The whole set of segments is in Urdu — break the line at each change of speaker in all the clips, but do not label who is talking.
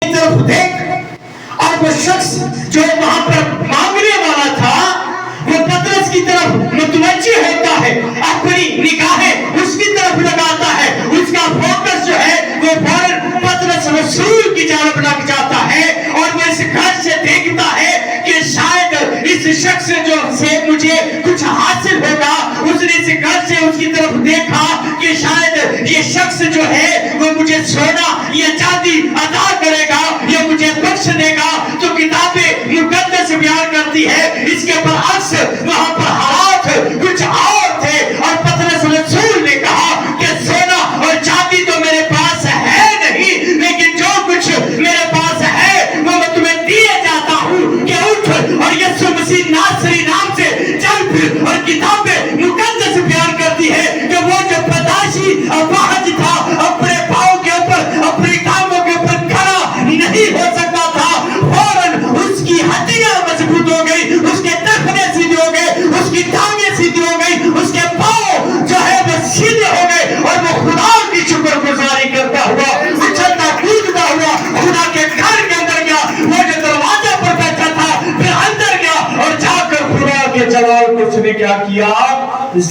طرف دیکھ، اور وہ شخص جو وہاں پر مانگنے والا تھا وہ پطرس کی طرف متوجہ ہوتا ہے، اپنی نگاہیں اس کی طرف لگاتا ہے، اس کا فوکس جو ہے وہ فوراً پطرس رسول کی جانب لگ جاتا ہے، اور وہ اس گھر سے دیکھتا ہے کہ شاید اس شخص جو سے مجھے کچھ حاصل ہوگا۔ اس نے اس گھر سے اس کی طرف دیکھا کہ شاید یہ شخص جو ہے وہ مجھے سونا یا چاندی عطا کرے گا یا مجھے بخش دے گا۔ تو کتاب مقدس بیان کرتی ہے اس کے برعکس وہاں پر حالات کچھ اور تھے، اور پطرس رسول نے کہا کہ سونا اور چاندی تو میرے پاس ہے نہیں، لیکن جو کچھ میرے پاس ہے وہ میں تمہیں دیے جاتا ہوں کہ اٹھ اور یسوع مسیح ناصری نام سے چل پھر۔ اور کتاب مقدس بیان کرتی ہے کہ وہ جو پیدائشی اپاہج تھا، اپنے پاؤں کے اوپر اپنے کاموں کے اوپر کھڑا نہیں ہو سکتا تھا، فوراً اس کی ہڈیاں مضبوط ہو گئی، اس کے ٹخنے سیدھے ہو گئے، اس کی ٹانگیں سیدھی ہو گئی، اس کے پاؤں جو ہے وہ سیدھے ہو گئے، اور وہ خدا کی شکر گزاری کرتا ہوا اچھلتا کودتا ہوا خدا کے گھر کے اندر گیا۔ وہ جو دروازے پر بیٹھا تھا پھر اندر گیا اور جا کر خدا کے جلال کو اس نے کیا کیا؟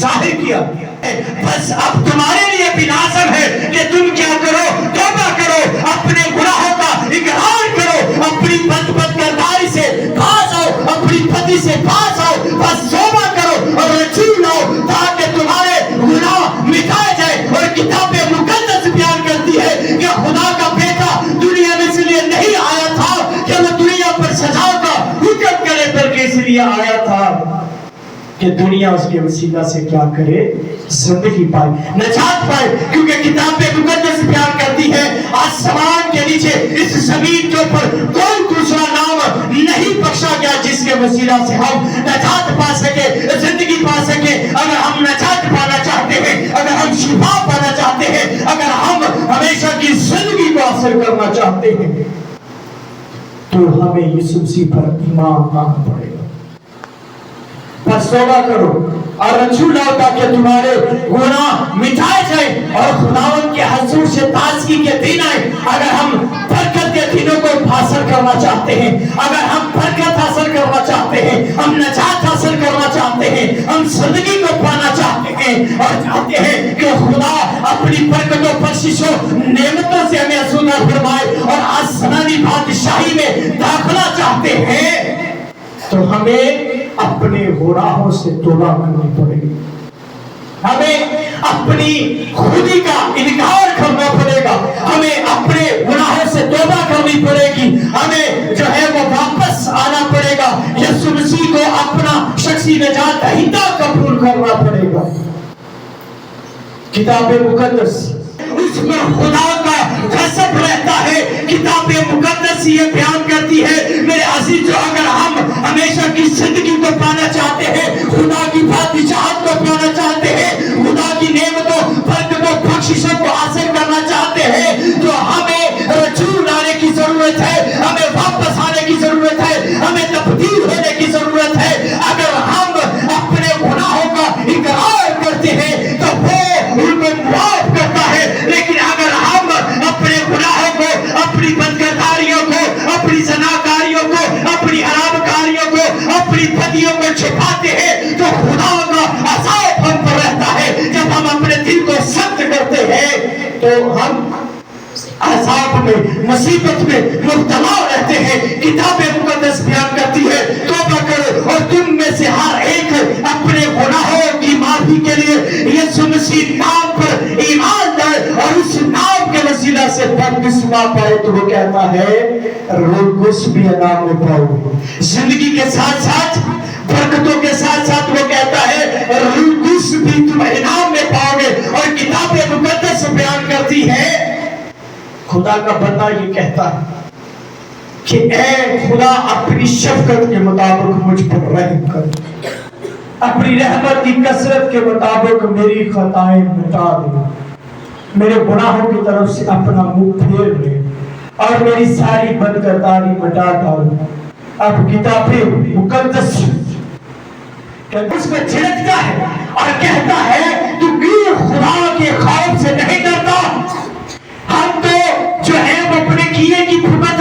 ظاہر کیا۔ بس اب تمہارے لیے بھی لازم ہے کہ تم کیا کرو؟ توبہ کرو، اپنے گناہوں کا اقرار کرو، اپنی بدکرداری سے باز آؤ، اپنی بدی سے باز آؤ، بس توبہ کرو اور رجوع لاؤ تاکہ تمہارے گناہ مٹائے جائے۔ اور کتاب مقدس بیان کرتی ہے کہ خدا کا بیٹا دنیا میں اس لیے نہیں آیا تھا کہ وہ دنیا پر سزا کا حکم کرے، بلکہ اس لیے آیا تھا کہ دنیا اس کے وسیلہ سے کیا کرے؟ زندگی پائے، نجات پائے۔ کیونکہ کتاب مقدس بیان کرتی ہے آسمان کے نیچے اس زمین کے اوپر کوئی دوسرا نام نہیں بخشا گیا جس کے وسیلہ سے ہم نجات پا سکے، زندگی پا سکے۔ اگر ہم نجات پانا چاہتے ہیں، اگر ہم شفا پانا چاہتے ہیں، اگر ہم ہمیشہ کی زندگی کو حاصل کرنا چاہتے ہیں تو ہمیں یسوع مسیح پر ایمان لانا پڑے گا۔ بس توبہ کرو اور رجوع لاؤ تاکہ تمہارے گناہ مٹائے جائیں اور خداوند کے حضور سے تازگی کے دن آئے۔ اگر ہم برکت کے دنوں کو حاصل کرنا چاہتے ہیں، اگر ہم برکت حاصل کرنا چاہتے ہیں، ہم نجات حاصل کرنا چاہتے ہیں، ہم زندگی کو پانا چاہتے ہیں اور چاہتے ہیں کہ خدا اپنی برکتوں بخششوں نعمتوں سے ہمیں آسودہ فرمائے اور آسمانی بادشاہی میں داخلہ چاہتے ہیں، تو ہمیں اپنے گناہوں سے توبہ کرنی پڑے گی، ہمیں اپنی خودی کا انکار کرنا پڑے گا، ہمیں اپنے گناہوں سے توبہ کرنی پڑے گی، ہمیں جو ہے وہ واپس آنا پڑے گا، یسوع مسیح کو اپنا شخصی نجات دہندہ قبول کرنا پڑے گا۔ کتاب مقدس اس میں خدا کا غضب رہتا ہے۔ کتاب مقدس یہ بیان کرتی ہے میرے عزیزو، اگر ہم ہمیشہ کی زندگی کو پانا چاہتے ہیں، خدا کی بادشاہت کو پانا چاہتے ہیں، خدا کی نعمتوں برکتوں بخششوں کو حاصل کرنا چاہتے ہیں، تو ہمیں رجوع لانے کی ضرورت ہے، ہمیں واپس آنے کی ضرورت ہے، ہمیں تبدیل ہونے کی ضرورت ہے۔ اگر ہم اپنے گناہوں کا اقرار کرتے ہیں تو وہ ان کو معاف کرتا ہے، لیکن اگر ہم اپنے گناہوں کو، اپنی بدکرداریوں کو، اپنی زناکاریوں کو، اپنی حرام کاریوں کو، اپنی بدیوں کو چھپاتے ہیں تو خدا کا عذاب ہم پر رہتا ہے۔ جب ہم اپنے دل کو سخت کرتے ہیں تو ہم عذاب میں، مصیبت میں مبتلا رہتے ہیں۔ کتاب مقدس بیان کرتی ہے توبہ کرو اور تم میں سے ہر ایک اپنے گناہوں کی معافی کے لیے یسوع مسیح نام پر ایمان لائے اور اس نام کے وسیلہ سے بپتسمہ پائے، تو وہ کہتا ہے روح قدس بھی انعام میں پاؤ گے۔ زندگی کے ساتھ ساتھ، برکتوں کے ساتھ ساتھ وہ کہتا ہے روح قدس بھی تم انعام میں پاؤ گے۔ اور کتاب مقدس بیان کرتی ہے خدا کا بندہ یہ کہتا ہے کہ اے خدا اپنی شفقت کے مطابق مجھ پر رحم کر، اپنی رحمت کی کثرت کے مطابق میری خطائیں مٹا دے، میرے گناہوں کی طرف سے اپنا منہ پھیر لے اور میری ساری بدکرداری مٹا ڈال۔ اب کتاب مقدس اس میں جھڑکتا ہے اور کہتا ہے تو کیوں خدا کے خوف سے نہیں ڈرتا؟ ہم تو جو ہے وہ اپنے کیے کی حکومت